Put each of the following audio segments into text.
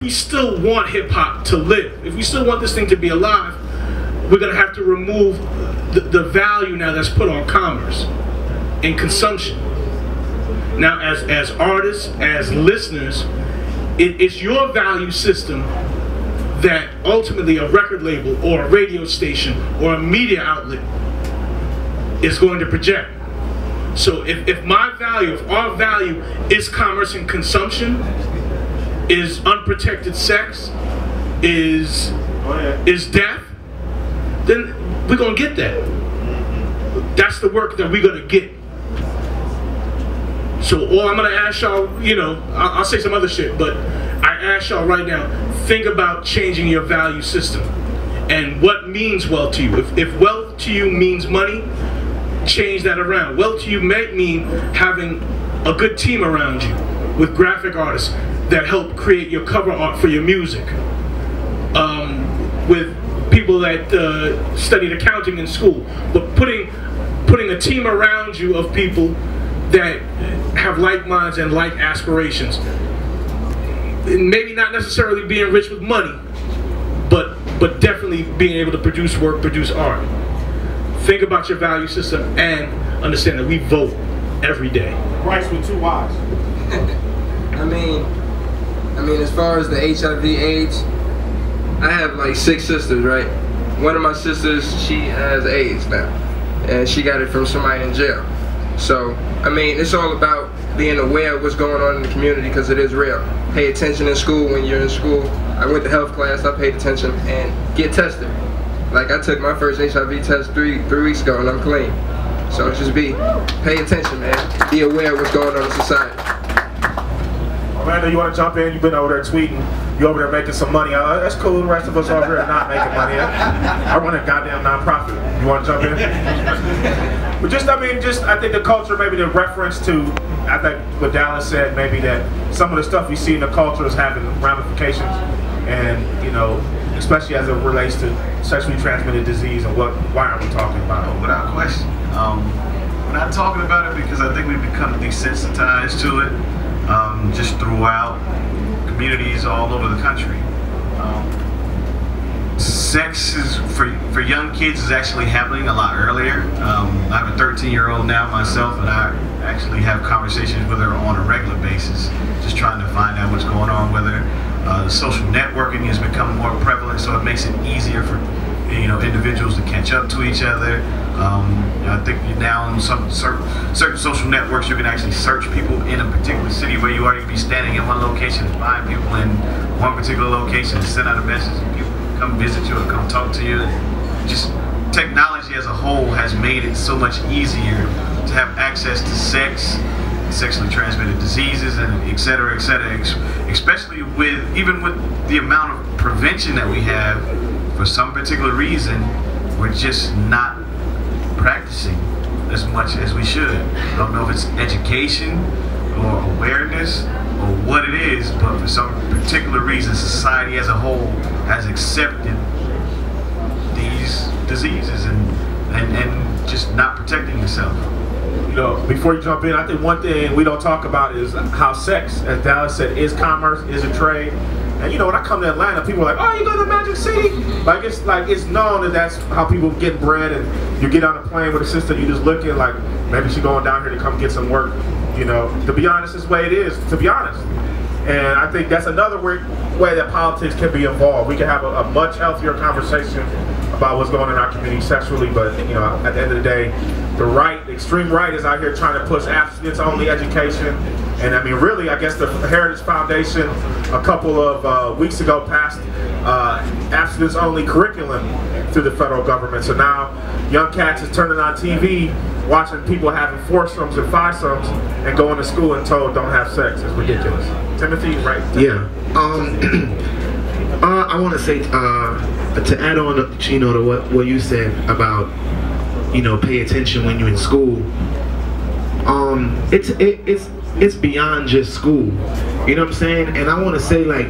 we still want hip-hop to live, if we still want this thing to be alive, we're going to have to remove the value now that's put on commerce and consumption. Now, as artists, as listeners, it's your value system that ultimately a record label or a radio station or a media outlet is going to project. So if my value, if our value is commerce and consumption, is unprotected sex, is death, then we're gonna get that. That's the work that we're gonna get. So all I'm gonna ask y'all, you know, I'll say some other shit, but I ask y'all right now, think about changing your value system and what means wealth to you. If wealth to you means money, change that around. Wealth to you may mean having a good team around you with graphic artists that help create your cover art for your music, with people that studied accounting in school, but putting a team around you of people that have like minds and like aspirations. Maybe not necessarily being rich with money, but definitely being able to produce work, produce art. Think about your value system and understand that we vote every day. Bryce with 2 Y's. I mean, as far as the HIV/AIDS, I have like 6 sisters, right? One of my sisters, she has AIDS now, and she got it from somebody in jail. So, I mean, it's all about being aware of what's going on in the community, because it is real. Pay attention in school when you're in school. I went to health class, I paid attention, and get tested. Like, I took my first HIV test three weeks ago, and I'm clean. So just pay attention, man. Be aware of what's going on in society. Amanda, you want to jump in? You've been over there tweeting. You over there making some money. That's cool. The rest of us over here are not making money. I run a goddamn nonprofit. You want to jump in? But just, I think the culture, maybe the reference to, I think what Dallas said, maybe that some of the stuff we see in the culture is having ramifications, and you know, especially as it relates to sexually transmitted disease, and why aren't we talking about it? Without question. We're not talking about it because I think we've become desensitized to it. Just throughout communities all over the country. Sex is for young kids is actually happening a lot earlier. I have a 13-year-old now myself, and I actually have conversations with her on a regular basis, just trying to find out what's going on with her. Social networking has become more prevalent, so it makes it easier for individuals to catch up to each other. I think now on some certain social networks you can actually search people in a particular city where you are. You can be standing in one location and find people in one particular location and send out a message and people come visit you or come talk to you. Just technology as a whole has made it so much easier to have access to sex, sexually transmitted diseases, and et cetera, especially even with the amount of prevention that we have. For some particular reason, we're just not practicing as much as we should. I don't know if it's education or awareness or what it is, but for some particular reason, society as a whole has accepted these diseases and just not protecting yourself. You know, before you jump in, I think one thing we don't talk about is how sex, as Dallas said, is commerce, is a trade. And you know, when I come to Atlanta, people are like, "Oh, you go to Magic City?" Like it's known that that's how people get bread. And you get on a plane with a sister, you just looking like maybe she's going down here to come get some work. You know, to be honest, this way it is. To be honest, and I think that's another way that politics can be involved. We can have a much healthier conversation about what's going on in our community sexually. But you know, at the end of the day, the extreme right is out here trying to push abstinence-only education. And I mean, really, I guess the Heritage Foundation a couple of weeks ago passed abstinence-only curriculum through the federal government. So now young cats is turning on TV, watching people having foursomes and fivesomes, and going to school and told don't have sex. It's ridiculous. Timothy, right? Yeah. I want to say to add on, to what you said about pay attention when you're in school. It's beyond just school. You know what I'm saying? And I want to say, like,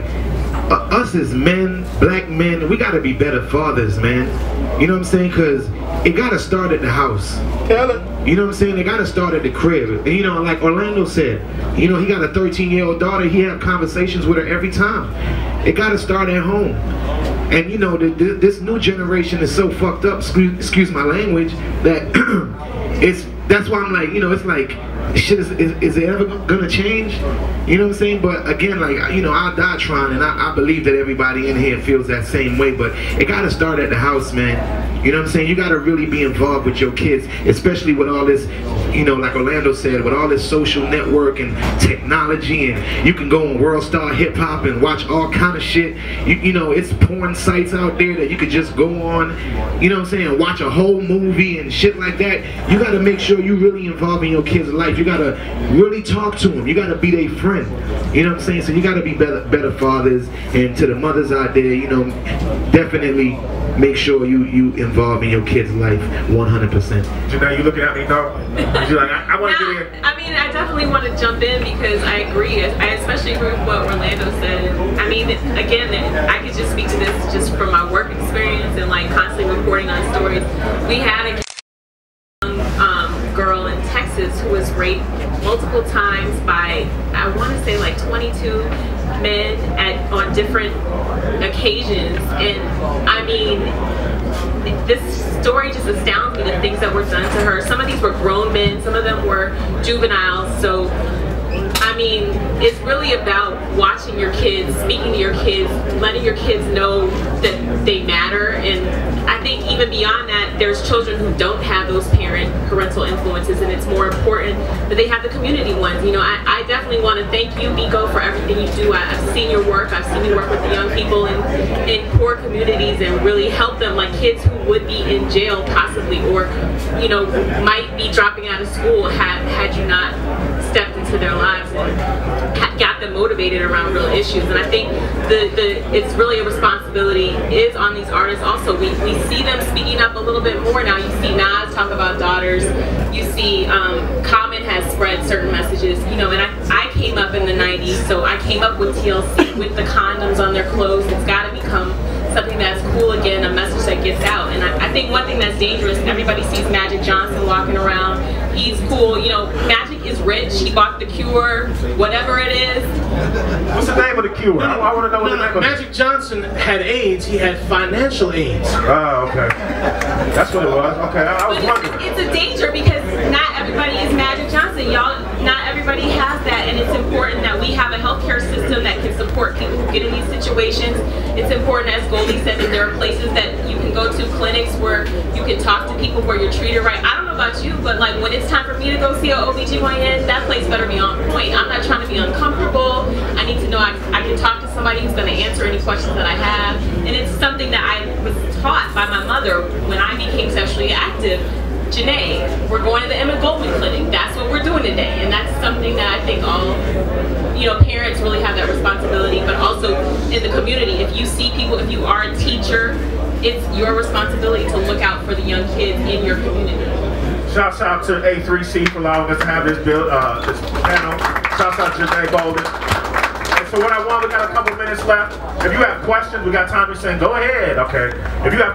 us as men, black men, we got to be better fathers, man. You know what I'm saying? Because it gotta start at the house. You know what I'm saying? It gotta start at the crib. And you know, like Orlando said, you know, he got a 13-year-old daughter. He have conversations with her every time. It gotta start at home. And you know, this new generation is so fucked up, excuse my language, that that's why I'm like, you know, it's like, shit, is it ever gonna change? You know what I'm saying? But again, like, you know, I'll die trying, and I believe that everybody in here feels that same way, but it gotta start at the house, man. You know what I'm saying? You gotta really be involved with your kids, especially with all this, you know, like Orlando said, with all this social network and technology, and you can go on World Star Hip Hop and watch all kind of shit. You know, it's porn sites out there that you could just go on, you know what I'm saying, watch a whole movie and shit like that. You gotta make sure you really involved in your kids' life. You gotta really talk to them. You gotta be their friend. You know what I'm saying? So you gotta be better fathers. And to the mothers out there, you know, definitely make sure you involve in your kids' life 100%. Janee, you looking at me, dog? You're like, I want to get in. I mean, I definitely want to jump in because I agree. I especially agree with what Orlando said. I mean, again, I could just speak to this just from my work experience and like constantly reporting on stories. We had a girl in Texas who was raped multiple times by, I want to say like 22 men on different occasions. And I mean, this story just astounds me, the things that were done to her. Some of these were grown men, some of them were juveniles. So I mean, it's really about watching your kids, speaking to your kids, letting your kids know that they matter. And I think even beyond that, there's children who don't have those parental influences, and it's more important that they have the community ones. You know, I definitely want to thank you, Biko, for everything you do. I've seen your work. I've seen you work with the young people in poor communities and really help them, like kids who would be in jail possibly, or, you know, might be dropping out of school had you not stepped into their lives and got them motivated around real issues. And I think it's really a responsibility is on these artists also. We see them speaking up a little bit more now. You see Nas talk about daughters. You see Common has spread certain messages. You know, and I came up in the 90s, so I came up with TLC with the condoms on their clothes. It's got to become something that's cool again, a message that gets out. And I think one thing that's dangerous, everybody sees Magic Johnson walking around. He's cool. You know, Magic is rich. He bought the Cure, whatever it is. What's the name of the Cure? I want to know what the name of it is. Magic Johnson had AIDS. He had financial AIDS. Oh, okay. That's what it was. Okay, I was wondering. It's a danger because not everybody is Magic Johnson. Y'all, not everybody has that, and it's important that we have a healthcare system that can support people who get in these situations. It's important, as Goldie said, that there are places that you can go to, clinics where you can talk to people where you're treated right. I don't know about you, but like when it's time for me to go see an OBGYN, that place better be on point. I'm not trying to be uncomfortable. I need to know I can talk to somebody who's going to answer any questions that I have. And it's something that I was taught by my mother when I became sexually active. Janee, we're going to the Emmett Goldman Clinic. That's what we're doing today. And that's something that I think all, you know, parents really have that responsibility, but also in the community. If you see people, if you are a teacher, it's your responsibility to look out for the young kids in your community. Shouts out to A3C for allowing us to have this panel. Shouts out to Janee Bolden. And so what I want, we got a couple minutes left. If you have questions, we got time to say, go ahead, okay? If you have